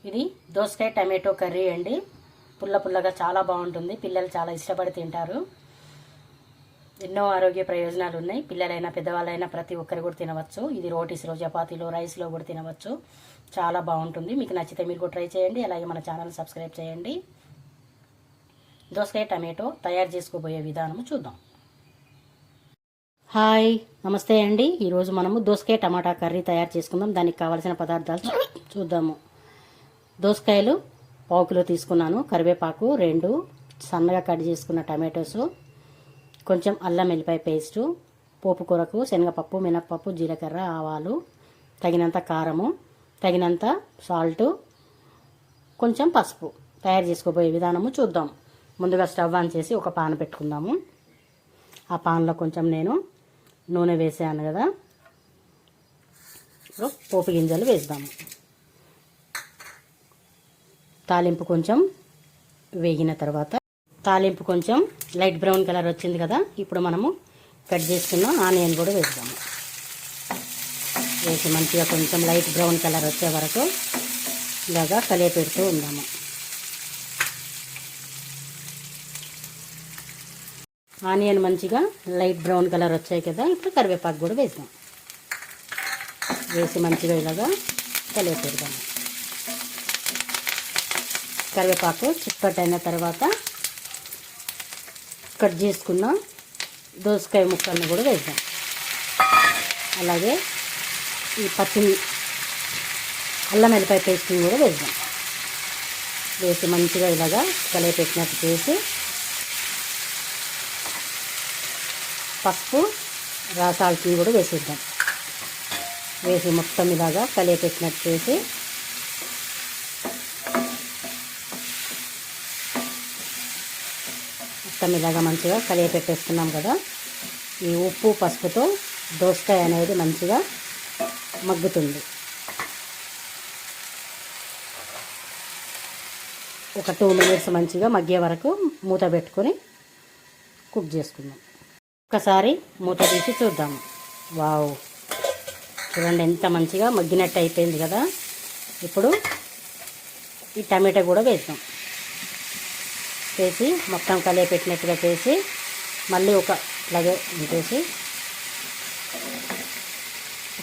ఇది దోసకాయ tomato curry అండి. పుల్ల పుల్లగా చాలా బాగుంటుంది. పిల్లలు చాలా ఇష్టపడి తింటారు. ఎన్నో ఆరోగ్య ప్రయోజనాలు ఉన్నాయి. పిల్లలైనా పెద్దవాళ్ళైనా ప్రతి ఒక్కరు కూడా తినవచ్చు. ఇది రోటీస్లో, చపాతీలో, రైస్లో కూడా తినవచ్చు. చాలా బాగుంటుంది. మీకు నచ్చితే మీరు కూడా ట్రై చేయండి. అలాగే మన ఛానల్ సబ్స్క్రైబ్ చేయండి. దోసకాయ టమాటో తయారు చేసుకోబోయే విధానం చూద్దాం. హాయ్, నమస్తే అండి. ఈరోజు మనము దోసకాయ టమాటా కర్రీ తయారు చేసుకుందాం. దానికి కావాల్సిన పదార్థాలు చూద్దాము. దోసకాయలు పావు కిలో తీసుకున్నాను. కరివేపాకు 2, సన్నగా కట్ చేసుకున్న టమాటోస్, కొంచెం అల్లం వెల్లిపాయ పేస్టు, పోపు కూరకు శనగపప్పు, మినప్పప్పు, జీలకర్ర, ఆవాలు, తగినంత కారము, తగినంత సాల్టు, కొంచెం పసుపు. తయారు చేసుకోబోయే విధానము చూద్దాం. ముందుగా స్టవ్ ఆన్ చేసి ఒక పాన్ పెట్టుకుందాము. ఆ పాన్లో కొంచెం నేను నూనె వేసాను కదా, పోపు గింజలు వేద్దాము. తాలింపు కొంచెం వేగిన తర్వాత, తాలింపు కొంచెం లైట్ బ్రౌన్ కలర్ వచ్చింది కదా, ఇప్పుడు మనము కట్ చేసుకున్న ఆనియన్ కూడా వేద్దాము. వేసి మంచిగా కొంచెం లైట్ బ్రౌన్ కలర్ వచ్చే వరకు ఇలాగా కలియపెడుతూ ఉందాము. ఆనియన్ మంచిగా లైట్ బ్రౌన్ కలర్ వచ్చాయి కదా, ఇప్పుడు కరివేపాకు కూడా వేద్దాం. వేసి మంచిగా ఇలాగా కలియపెడదాము. కరివేపాకు చిక్కటైన తర్వాత కట్ చేసుకున్న దోసకాయ ముక్కలను కూడా వేద్దాం. అలాగే ఈ అల్లం వెల్లిపాయ పేస్ట్ని కూడా వేద్దాం. వేసి మంచిగా ఇలాగా కలియపెట్టినట్టు చేసి పసుపు, రాసాల్ని కూడా వేసేద్దాం. వేసి మొత్తం ఇలాగా కలియపెట్టినట్టు చేసి మొత్తం ఇలాగా మంచిగా కలియపెట్టేస్తున్నాం కదా. ఈ ఉప్పు పసుపుతో దోసకాయ అనేది మంచిగా మగ్గుతుంది. ఒక 2 మినిట్స్ మంచిగా మగ్గే వరకు మూత పెట్టుకొని కుక్ చేసుకుందాం. ఒకసారి మూత తీసి చూద్దాము. వావ్, చూడండి ఎంత మంచిగా మగ్గినట్టు అయిపోయింది కదా. ఇప్పుడు ఈ టమాటా కూడా వేద్దాం. వేసి మొత్తం కలియపెట్టినట్టుగా చేసి మళ్ళీ ఇలాగే ఉంచేసి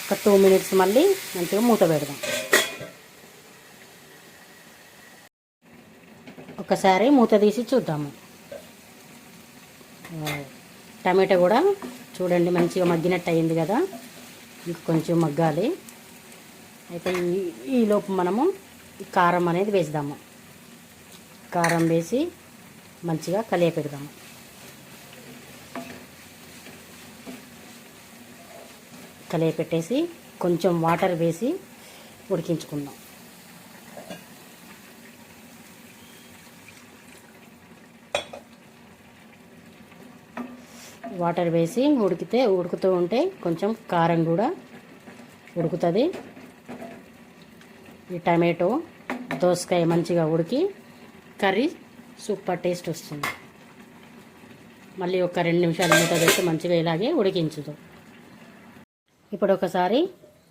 ఒక 2 మినిట్స్ మళ్ళీ మంచిగా మూత పెడదాం. ఒకసారి మూత తీసి చూద్దాము. టమాటా కూడా చూడండి మంచిగా మగ్గినట్టు అయింది కదా. ఇంకా కొంచెం మగ్గాలి. అయితే ఈలోపు మనము ఈ కారం అనేది వేద్దాము. కారం వేసి మంచిగా కలియపెడదాము. కలియపెట్టేసి కొంచెం వాటర్ వేసి ఉడికించుకుందాం. వాటర్ వేసి ఉడుకుతూ ఉంటే కొంచెం కారం కూడా ఉడుకుతుంది. ఈ టమాటో దోసకాయ మంచిగా ఉడికి కర్రీ సూపర్ టేస్ట్ వస్తుంది. మళ్ళీ ఒక 2 నిమిషాలు మూత పెట్టి మంచిగా ఇలాగే ఉడికించుదాం. ఇప్పుడు ఒకసారి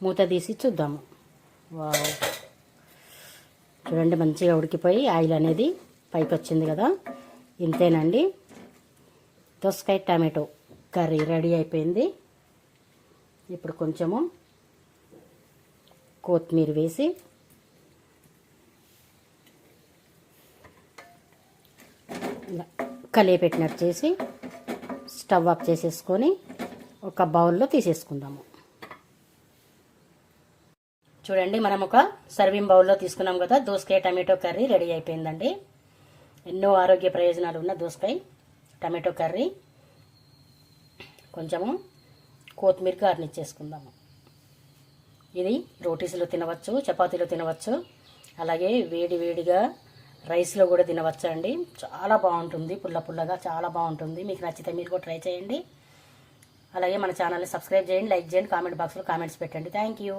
మూత తీసి చూద్దాము. వావ్, చూడండి మంచిగా ఉడికిపోయి ఆయిల్ అనేది పైకి వచ్చింది కదా. ఇంతేనండి, దోసకాయ టమాటో కర్రీ రెడీ అయిపోయింది. ఇప్పుడు కొంచెము కొత్తిమీర వేసి ఇలా కలియపెట్టినట్టు చేసి స్టవ్ ఆఫ్ చేసేసుకొని ఒక బౌల్లో తీసేసుకుందాము. చూడండి, మనం ఒక సర్వింగ్ బౌల్లో తీసుకున్నాం కదా. దోసకాయ టమాటో కర్రీ రెడీ అయిపోయిందండి. ఎన్నో ఆరోగ్య ప్రయోజనాలు ఉన్న దోసకాయ టమాటో కర్రీ. కొంచెము కొత్తిమీర గార్నిష్ చేసుకుందాము. ఇది రోటీస్లో తినవచ్చు, చపాతీలో తినవచ్చు, అలాగే వేడిగా రైస్లో కూడా తినవచ్చు అండి. చాలా బాగుంటుంది, పుల్ల పుల్లగా చాలా బాగుంటుంది. మీకు నచ్చితే మీరు కూడా ట్రై చేయండి. అలాగే మన ఛానల్ని సబ్స్క్రైబ్ చేయండి, లైక్ చేయండి, కామెంట్ బాక్స్లో కామెంట్స్ పెట్టండి. Thank you.